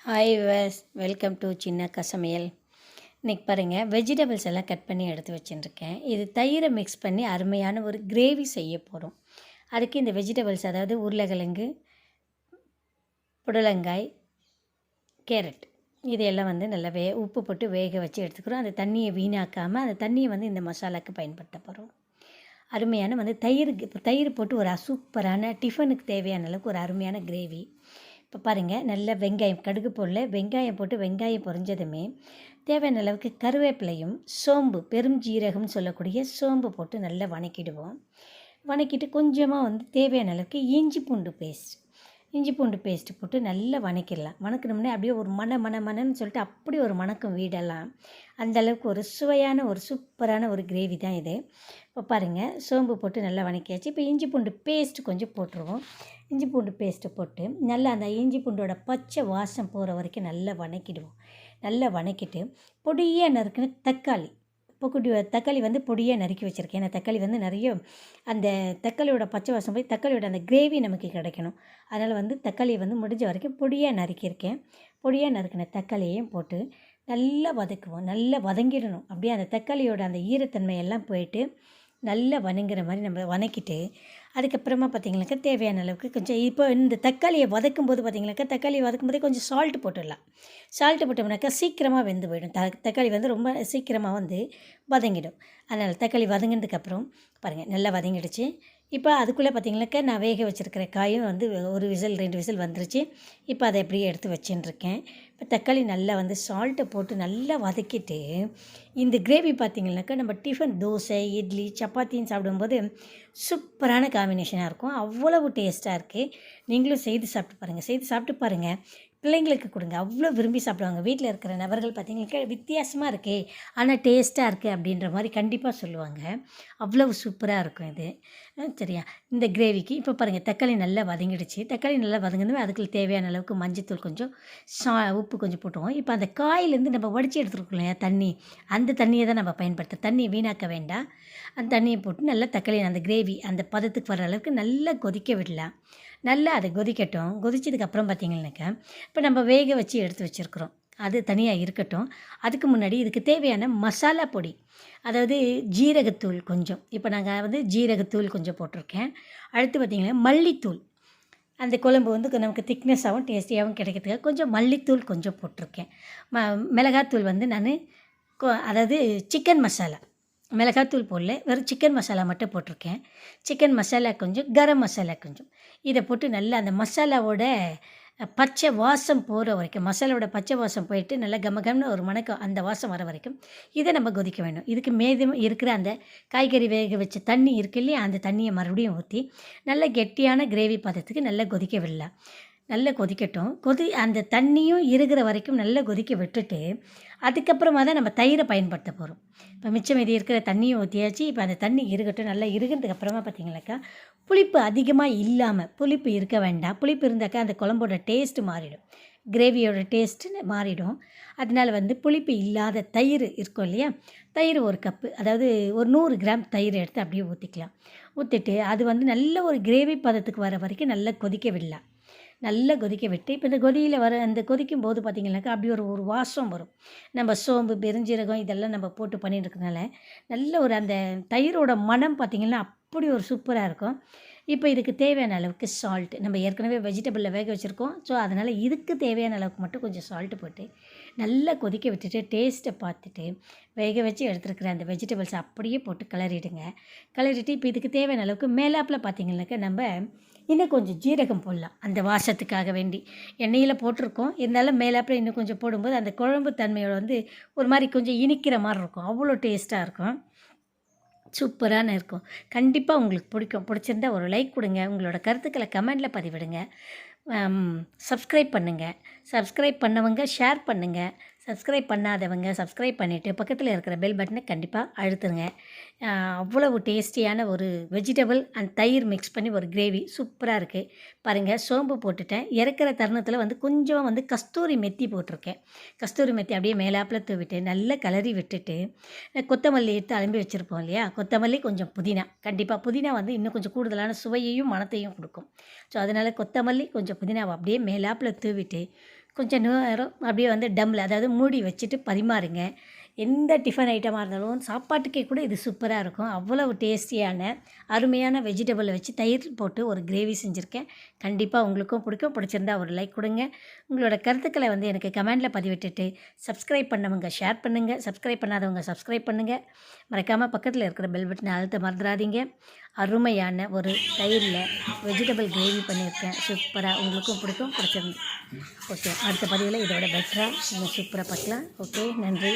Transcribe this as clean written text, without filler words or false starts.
Hi viewers, welcome to சின்னக்கா சமையல். இன்றைக்கி பாருங்கள், வெஜிடபிள்ஸ் எல்லாம் கட் பண்ணி எடுத்து வச்சுருக்கேன். இது தயிரை மிக்ஸ் பண்ணி அருமையான ஒரு கிரேவி செய்ய போகிறோம். அதுக்கு இந்த வெஜிடபிள்ஸ், அதாவது உருளைக்கிழங்கு, புடலங்காய், கேரட், இதையெல்லாம் நல்லா உப்பு போட்டு வேக வச்சு எடுத்துக்கிறோம். அந்த தண்ணியை வீணாக்காமல் அந்த தண்ணியை இந்த மசாலாவுக்கு பயன்படுத்த போகிறோம். அருமையான தயிர் போட்டு ஒரு சூப்பரான டிஃபனுக்கு தேவையான அளவுக்கு ஒரு அருமையான கிரேவி. இப்போ பாருங்கள், நல்ல வெங்காயம், கடுகு போடல, வெங்காயம் போட்டு வெங்காயம் பொரிஞ்சதுமே தேவையான அளவுக்கு கருவேப்பிலையும் சோம்பு, பெரும் ஜீரகம்னு சொல்லக்கூடிய சோம்பு போட்டு நல்லா வணக்கிடுவோம். வணக்கிட்டு கொஞ்சமாக தேவையான அளவுக்கு இஞ்சி பூண்டு பேஸ்ட்டு போட்டு நல்லா வணக்கிடலாம். வணக்கணும்னே அப்படியே ஒரு மணன்னு சொல்லிட்டு அப்படி ஒரு மணக்கம் வீடெல்லாம். அந்தளவுக்கு ஒரு சுவையான ஒரு சூப்பரான ஒரு கிரேவி தான் இது. இப்போ பாருங்கள், சோம்பு போட்டு நல்லா வணக்கியாச்சு. இப்போ இஞ்சி பூண்டு பேஸ்ட்டு கொஞ்சம் போட்டுருவோம். இஞ்சி பூண்டு பேஸ்ட்டு போட்டு நல்லா அந்த இஞ்சி பூண்டோட பச்சை வாசம் போகிற வரைக்கும் நல்லா வணக்கிடுவோம். நல்லா வணக்கிட்டு பொடியாக நறுக்குன்னு தக்காளி பொடியாக நறுக்கி வச்சுருக்கேன். ஏன்னா தக்காளி நிறைய அந்த தக்காளியோட பச்சை வாசம் போய் தக்காளியோட அந்த கிரேவி நமக்கு கிடைக்கணும். அதனால் தக்காளியை முடிஞ்ச வரைக்கும் பொடியாக நறுக்கியிருக்கேன். பொடியாக நறுக்கின தக்காளியையும் போட்டு நல்லா வதக்குவோம். நல்லா வதங்கிடணும். அப்படியே அந்த தக்காளியோட அந்த ஈரத்தன்மையெல்லாம் போயிட்டு நல்லா வணங்குற மாதிரி நம்ம வதக்கிட்டு, அதுக்கப்புறமா பார்த்திங்கனாக்கா தேவையான அளவுக்கு கொஞ்சம் இப்போ இந்த தக்காளியை வதக்கும்போது பார்த்திங்கனாக்கா தக்காளியை வதக்கும்போதே கொஞ்சம் சால்ட்டு போட்டுடலாம். சால்ட்டு போட்டோம்னாக்கா சீக்கிரமாக வெந்து போயிடும். தக்காளி ரொம்ப சீக்கிரமாக வதங்கிடும். அதனால் தக்காளி வதங்கினதுக்கப்புறம் பாருங்கள், நல்லா வதங்கிடுச்சு. இப்போ அதுக்குள்ளே பார்த்திங்கனாக்கா நான் வேக வச்சுருக்கிற காயும் ஒரு விசில் 2 விசில் வந்துருச்சு. இப்போ அதை எப்படியே எடுத்து வச்சுட்டுருக்கேன். இப்போ தக்காளி நல்லா சால்ட்டை போட்டு நல்லா வதக்கிட்டு, இந்த கிரேவி பார்த்திங்கனாக்கா நம்ம டிஃபன், தோசை, இட்லி, சப்பாத்தின்னு சாப்பிடும்போது சூப்பரான காம்பினேஷனாக இருக்கும். அவ்வளவு டேஸ்ட்டாக இருக்குது. நீங்களும் செய்து சாப்பிட்டு பாருங்கள். பிள்ளைங்களுக்கு கொடுங்க, அவ்வளோ விரும்பி சாப்பிடுவாங்க. வீட்டில் இருக்கிற நபர்கள் பார்த்திங்கனாக்கா வித்தியாசமாக இருக்கே, ஆனால் டேஸ்ட்டாக இருக்குது அப்படின்ற மாதிரி கண்டிப்பாக சொல்லுவாங்க. அவ்வளவு சூப்பராக இருக்கும் இது. சரியா, இந்த கிரேவிக்கு இப்போ பாருங்கள், தக்காளி நல்லா வதங்கிடுச்சு. தக்காளி நல்லா வதங்கினதுமே அதுக்குள்ள தேவையான அளவுக்கு மஞ்சத்தூள் கொஞ்சம், உப்பு கொஞ்சம் போட்டுவோம். இப்போ அந்த காயிலேருந்து நம்ம வடித்து எடுத்துருக்கோம் இல்லையா தண்ணி, அந்த தண்ணியை தான் நம்ம பயன்படுத்த, தண்ணியை வீணாக்க வேண்டாம். அந்த தண்ணியை போட்டு நல்லா தக்காளி அந்த கிரேவி அந்த பதத்துக்கு வர அளவுக்கு நல்லா கொதிக்க விடலாம். நல்லா அதை கொதிக்கட்டும். கொதிச்சதுக்கப்புறம் பார்த்திங்கனாக்கா இப்போ நம்ம வேக வச்சு எடுத்து வச்சுருக்குறோம், அது தனியாக இருக்கட்டும். அதுக்கு முன்னாடி இதுக்கு தேவையான மசாலா பொடி, அதாவது ஜீரகத்தூள் கொஞ்சம், இப்போ நாங்கள் ஜீரகத்தூள் கொஞ்சம் போட்டிருக்கேன். அடுத்து பார்த்திங்கன்னா மல்லித்தூள், அந்த குழம்பு நமக்கு திக்னஸாகவும் டேஸ்டியாகவும் கிடைக்கிறதுக்காக கொஞ்சம் மல்லித்தூள் கொஞ்சம் போட்டிருக்கேன். மிளகாத்தூள் நான் அதாவது சிக்கன் மசாலா, மிளகாத்தூள் போடல, வெறும் சிக்கன் மசாலா மட்டும் போட்டிருக்கேன். சிக்கன் மசாலா கொஞ்சம், கரம் மசாலா கொஞ்சம், இதை போட்டு நல்லா அந்த மசாலாவோட பச்சை வாசம் போகிற வரைக்கும், மசாலாவோட பச்சை வாசம் போயிட்டு நல்லா கமகம்னு ஒரு மணக்கம் அந்த வாசம் வர வரைக்கும் இதை நம்ம கொதிக்க வேணும். இதுக்கு மேதும் இருக்கிற அந்த காய்கறி வேக வச்ச தண்ணி இருக்கு இல்லையா, அந்த தண்ணியை மறுபடியும் ஊற்றி நல்ல கெட்டியான கிரேவி பதத்துக்கு நல்லா கொதிக்க விடலாம். நல்லா கொதிக்கட்டும். அந்த தண்ணியும் இருக்கிற வரைக்கும் நல்லா கொதிக்க விட்டுட்டு அதுக்கப்புறமா தான் நம்ம தயிரை பயன்படுத்த போகிறோம். இப்போ மிச்சம் மீதி இருக்கிற தண்ணியும் ஊற்றியாச்சு. இப்போ அந்த தண்ணி இருக்கட்டும். நல்லா இருக்கிறதுக்கு அப்புறமா பார்த்திங்கனாக்கா புளிப்பு அதிகமாக இல்லாமல், புளிப்பு இருக்க வேண்டாம். புளிப்பு இருந்தாக்கா அந்த குழம்போட டேஸ்ட்டு மாறிடும், கிரேவியோட டேஸ்ட்டு மாறிடும். அதனால் புளிப்பு இல்லாத தயிர் இருக்கும் இல்லையா, தயிர் 1 கப்பு, அதாவது ஒரு 100 கிராம் தயிர் எடுத்து அப்படியே ஊற்றிக்கலாம். ஊற்றிட்டு அது நல்ல ஒரு கிரேவி பதத்துக்கு வர வரைக்கும் நல்லா கொதிக்க விடலாம். நல்லா கொதிக்க விட்டு, இப்போ இந்த அந்த கொதிக்கும்போது பார்த்திங்கனாக்கா அப்படி ஒரு வாசம் வரும். நம்ம சோம்பு, பெருஞ்சீரகம் இதெல்லாம் நம்ம போட்டு பண்ணிட்டு இருக்கனால நல்ல ஒரு அந்த தயிரோட மனம் பார்த்திங்கன்னா அப்படி ஒரு சூப்பராக இருக்கும். இப்போ இதுக்கு தேவையான அளவுக்கு சால்ட்டு, நம்ம ஏற்கனவே வெஜிடபிளில் வேக வச்சுருக்கோம். ஸோ அதனால் இதுக்கு தேவையான அளவுக்கு மட்டும் கொஞ்சம் சால்ட்டு போட்டு நல்லா கொதிக்க விட்டுட்டு டேஸ்ட்டை பார்த்துட்டு வேக வச்சு எடுத்துருக்கிற அந்த வெஜிடபிள்ஸ் அப்படியே போட்டு கிளறிட்டு இப்போ இதுக்கு தேவையான அளவுக்கு மேலாப்பில் பார்த்திங்கனாக்கா நம்ம இன்னும் கொஞ்சம் ஜீரகம் போடலாம், அந்த வாசத்துக்காக வேண்டி. எண்ணெயில் போட்டிருக்கோம், இருந்தாலும் மேலாப்பில் இன்னும் கொஞ்சம் போடும்போது அந்த குழம்பு தன்மையோட ஒரு மாதிரி கொஞ்சம் இனிக்கிற மாதிரி இருக்கும். அவ்வளோ டேஸ்ட்டாக இருக்கும், சூப்பரான இருக்கும். கண்டிப்பாக உங்களுக்கு பிடிச்சிருந்தா ஒரு லைக் கொடுங்க. உங்களோட கருத்துக்களை கமெண்டில் பதிவிடுங்க. சப்ஸ்கிரைப் பண்ணுங்கள். சப்ஸ்கிரைப் பண்ணவங்க ஷேர் பண்ணுங்கள். சப்ஸ்கிரைப் பண்ணாதவங்க சப்ஸ்கிரைப் பண்ணிவிட்டு பக்கத்தில் இருக்கிற பெல் பட்டனை கண்டிப்பாக அழுத்துங்க. அவ்வளவு டேஸ்டியான ஒரு வெஜிடபிள் அண்ட் தயிர் மிக்ஸ் பண்ணி ஒரு கிரேவி சூப்பராக இருக்குது. பாருங்கள், சோம்பு போட்டுட்டேன். இறக்குற தருணத்தில் கொஞ்சம் கஸ்தூரி மெத்தி போட்டிருக்கேன். கஸ்தூரி மெத்தி அப்படியே மேலாப்பில் தூவிட்டு நல்லா கிளறி விட்டுட்டு கொத்தமல்லி எடுத்து அலம்பி வச்சுருப்போம் இல்லையா, கொத்தமல்லி கொஞ்சம் புதினா, கண்டிப்பாக புதினா இன்னும் கொஞ்சம் கூடுதலான சுவையையும் மணத்தையும் கொடுக்கும். ஸோ அதனால் கொத்தமல்லி கொஞ்சம் புதினாவை அப்படியே மேலாப்பில் தூவிட்டு கொஞ்சம் நேரம் அப்படியே வந்து டம்மில், அதாவது மூடி வச்சுட்டு பரிமாறுங்க. எந்த டிஃபன் ஐட்டமாக இருந்தாலும் சாப்பாட்டுக்கே கூட இது சூப்பராக இருக்கும். அவ்வளவு டேஸ்டியான அருமையான வெஜிடபிளை வச்சு தயிர் போட்டு ஒரு கிரேவி செஞ்சுருக்கேன். கண்டிப்பாக உங்களுக்கும் பிடிச்சிருந்தா ஒரு லைக் கொடுங்க. உங்களோட கருத்துக்களை வந்து எனக்கு கமெண்டில் பதிவிட்டுட்டு, சப்ஸ்கிரைப் பண்ணவங்க ஷேர் பண்ணுங்கள், சப்ஸ்கிரைப் பண்ணாதவங்க சப்ஸ்கிரைப் பண்ணுங்கள். மறக்காமல் பக்கத்தில் இருக்கிற பெல் பட்டனை அழுத்த மறந்துடாதீங்க. அருமையான ஒரு தயிரில் வெஜிடபிள் கிரேவி பண்ணியிருக்கேன். சூப்பராக உங்களுக்கும் பிடிச்சிருந்து. ஓகே, அடுத்த பதிவில் இதோட பெட்டராக இன்னும் சூப்பராக பார்க்கலாம். ஓகே, நன்றி.